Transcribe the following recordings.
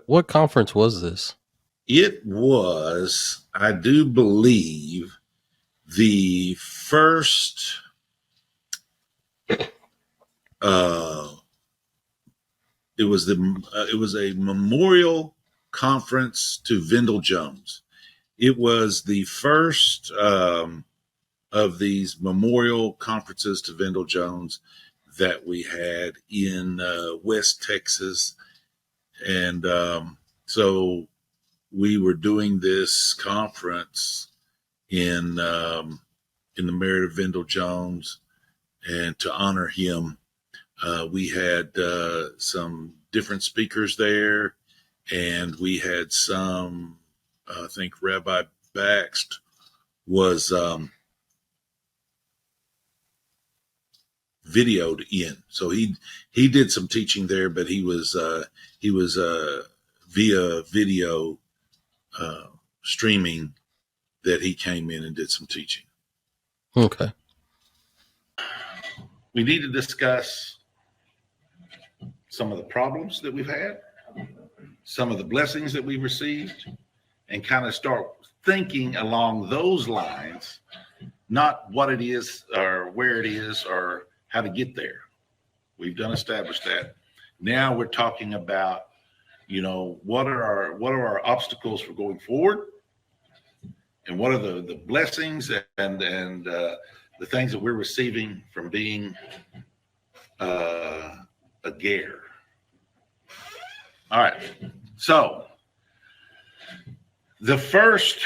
What conference was this? It was, I do believe, the first uh, it was a memorial conference to Vendell Jones. It was the first of these memorial conferences to Vendell Jones that we had in West Texas, and so we were doing this conference in the merit of Vendell Jones, and to honor him, we had some different speakers there, and we had some. I think Rabbi Baxt was videoed in, so he did some teaching there, but he was via video streaming that he came in and did some teaching. Okay. We need to discuss some of the problems that we've had, some of the blessings that we've received, and kind of start thinking along those lines, not what it is or where it is or how to get there. We've done establish that. Now we're talking about, what are our obstacles for going forward, and what are the blessings and the things that we're receiving from being a GER. All right. So the first,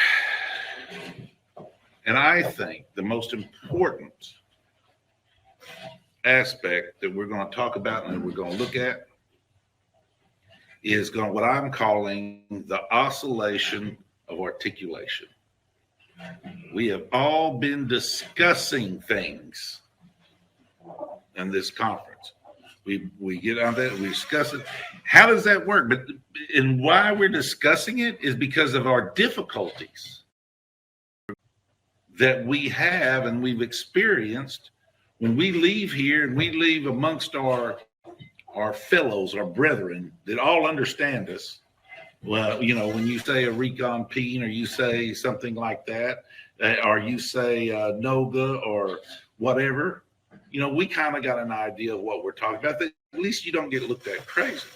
and I think the most important aspect that we're going to talk about and that we're going to look at is what I'm calling the oscillation of articulation. We have all been discussing things in this conference. We get on that, we discuss it. How does that work? And why we're discussing it is because of our difficulties that we have and we've experienced when we leave here and we leave amongst our fellows, our brethren that all understand us. Well, when you say a recon peen, or you say something like that, or you say Noga or whatever, we kind of got an idea of what we're talking about. At least you don't get looked at crazy.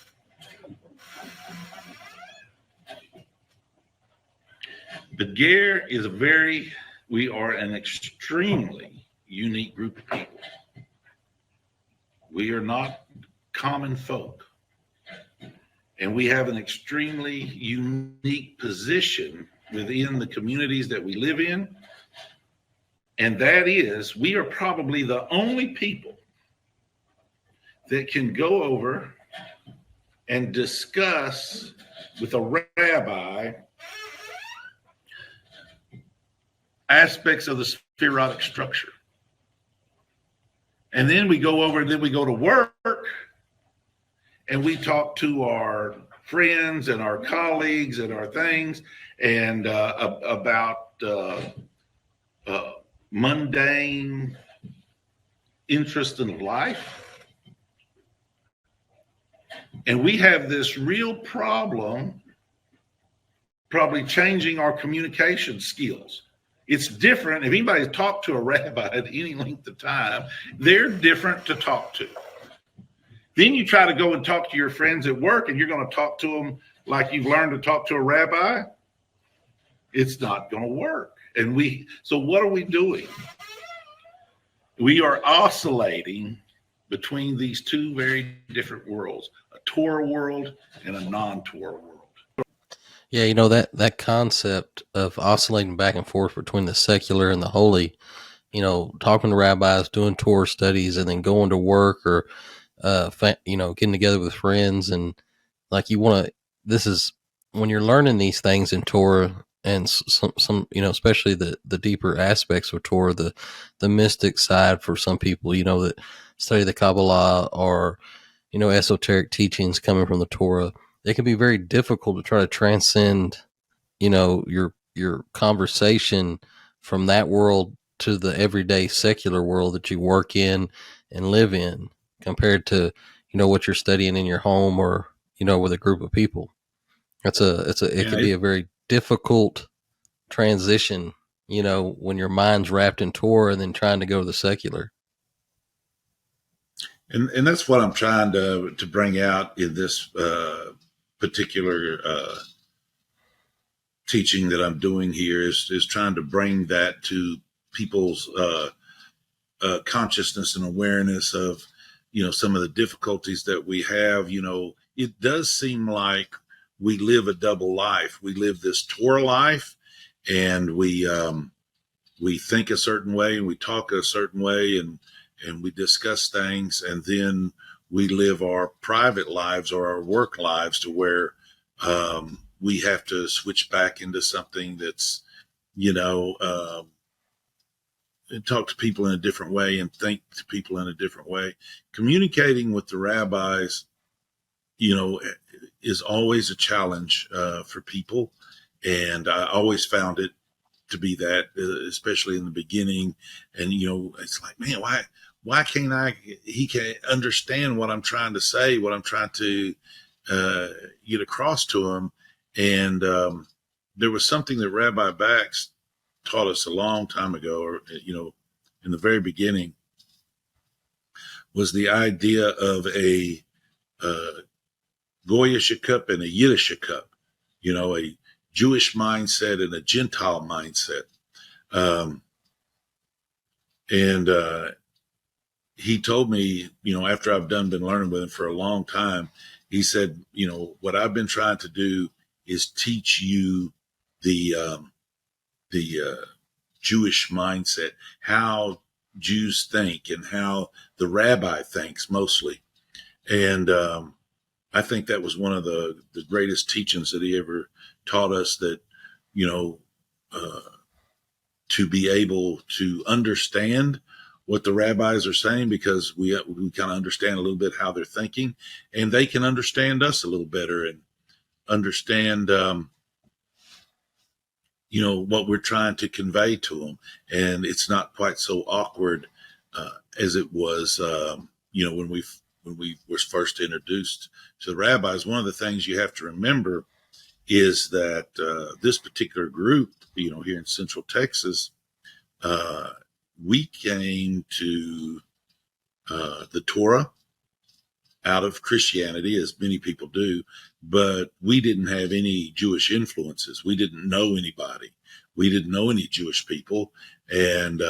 But GER is we are an extremely unique group of people. We are not common folk. And we have an extremely unique position within the communities that we live in. And that is, we are probably the only people that can go over and discuss with a rabbi aspects of the spherotic structure. And then we go over and then we go to work and we talk to our friends and our colleagues and our things and about mundane interest in life. And we have this real problem, probably changing our communication skills. It's different. If anybody's talked to a rabbi at any length of time, they're different to talk to. Then you try to go and talk to your friends at work and you're going to talk to them like you've learned to talk to a rabbi. It's not going to work. So what are we doing? We are oscillating between these two very different worlds, a Torah world and a non-Torah world. Yeah, that concept of oscillating back and forth between the secular and the holy, talking to rabbis, doing Torah studies, and then going to work or, getting together with friends. And like this is when you're learning these things in Torah and some especially the deeper aspects of Torah, the mystic side for some people, that study the Kabbalah or, esoteric teachings coming from the Torah. It can be very difficult to try to transcend, your conversation from that world to the everyday secular world that you work in and live in, compared to, what you're studying in your home or, with a group of people. It Yeah, could be a very difficult transition, when your mind's wrapped in Torah and then trying to go to the secular. and that's what I'm trying to bring out in this particular teaching that I'm doing here is trying to bring that to people's consciousness and awareness of, some of the difficulties that we have. It does seem like we live a double life. We live this Torah life, and we think a certain way, and we talk a certain way, and we discuss things, and then we live our private lives or our work lives to where we have to switch back into something that's, you know, talk to people in a different way and think to people in a different way. Communicating with the rabbis, is always a challenge for people. And I always found it to be that, especially in the beginning. And, it's like, man, why can't he can't understand what I'm trying to say, what I'm trying to get across to him. And there was something that Rabbi Bax taught us a long time ago, or, in the very beginning, was the idea of a Goyish cup and a Yiddish cup, a Jewish mindset and a Gentile mindset. And he told me, after I've been learning with him for a long time, he said, what I've been trying to do is teach you the Jewish mindset, how Jews think and how the rabbi thinks mostly. And I think that was one of the greatest teachings that he ever taught us, that, to be able to understand what the rabbis are saying, because we kind of understand a little bit how they're thinking, and they can understand us a little better and understand, what we're trying to convey to them. And it's not quite so awkward as it was, when we were first introduced to the rabbis. One of the things you have to remember is that this particular group, here in Central Texas, we came to the Torah out of Christianity, as many people do, but we didn't have any Jewish influences. We didn't know anybody. We didn't know any Jewish people. And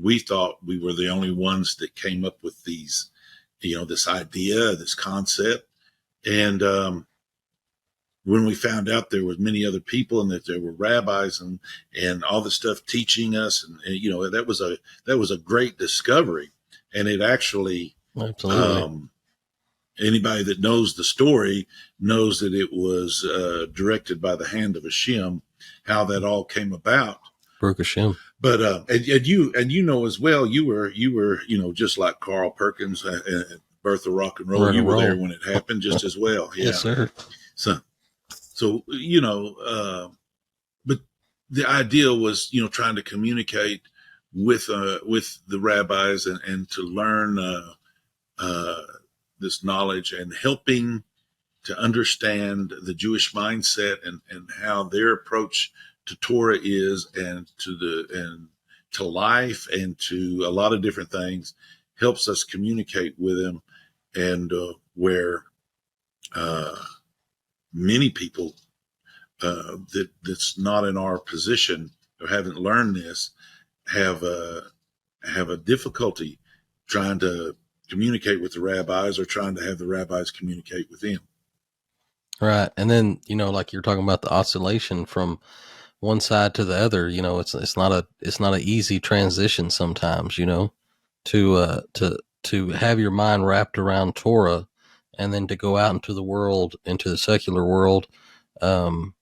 we thought we were the only ones that came up with these, this idea, this concept. And when we found out there was many other people, and that there were rabbis and all the stuff teaching us, and that was a great discovery. And it actually, Absolutely. Anybody that knows the story knows that it was directed by the hand of Hashem, how that all came about. Baruch Hashem. But and you know as well, you were just like Carl Perkins and Birth of Rock and Roll. You were there when it happened just as well. Yeah. Yes, sir. So but the idea was, trying to communicate with the rabbis and to learn this knowledge, and helping to understand the Jewish mindset and how their approach to Torah is, and to life, and to a lot of different things, helps us communicate with them. And where many people that's not in our position or haven't learned this have a difficulty trying to communicate with the rabbis, or trying to have the rabbis communicate with them. Right. And then, like you're talking about the oscillation from one side to the other, it's not an easy transition sometimes, to have your mind wrapped around Torah, and then to go out into the world, into the secular world, and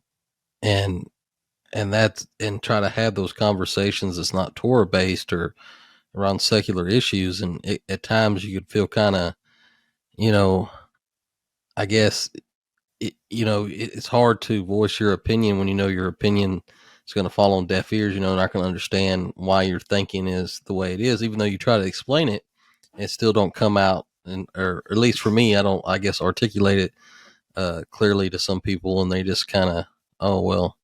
try to have those conversations that's not Torah based or around secular issues. And at times you could feel kind of, I guess, it's hard to voice your opinion when your opinion is going to fall on deaf ears. Not going to understand why your thinking is the way it is, even though you try to explain it, it still don't come out, or at least for me, I don't, I guess, articulate it clearly to some people, and they just kind of, oh well,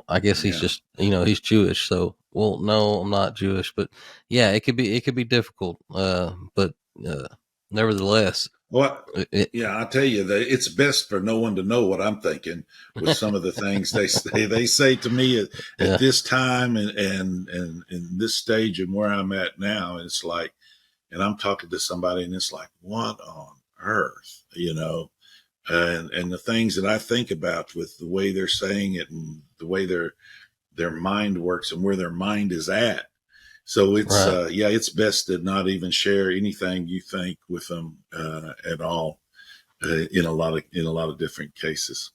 I guess he's Yeah. just, he's Jewish. So, well, no, I'm not Jewish, but yeah, it could be difficult. But uh, nevertheless, Well, it, yeah, I tell you that it's best for no one to know what I'm thinking with some of the things they say. They say to me at yeah, this time and in this stage and where I'm at now. It's like, and I'm talking to somebody, and it's like, what on earth, and the things that I think about with the way they're saying it and the way their mind works and where their mind is at. So it's right. yeah, it's best to not even share anything you think with them at all in a lot of different cases.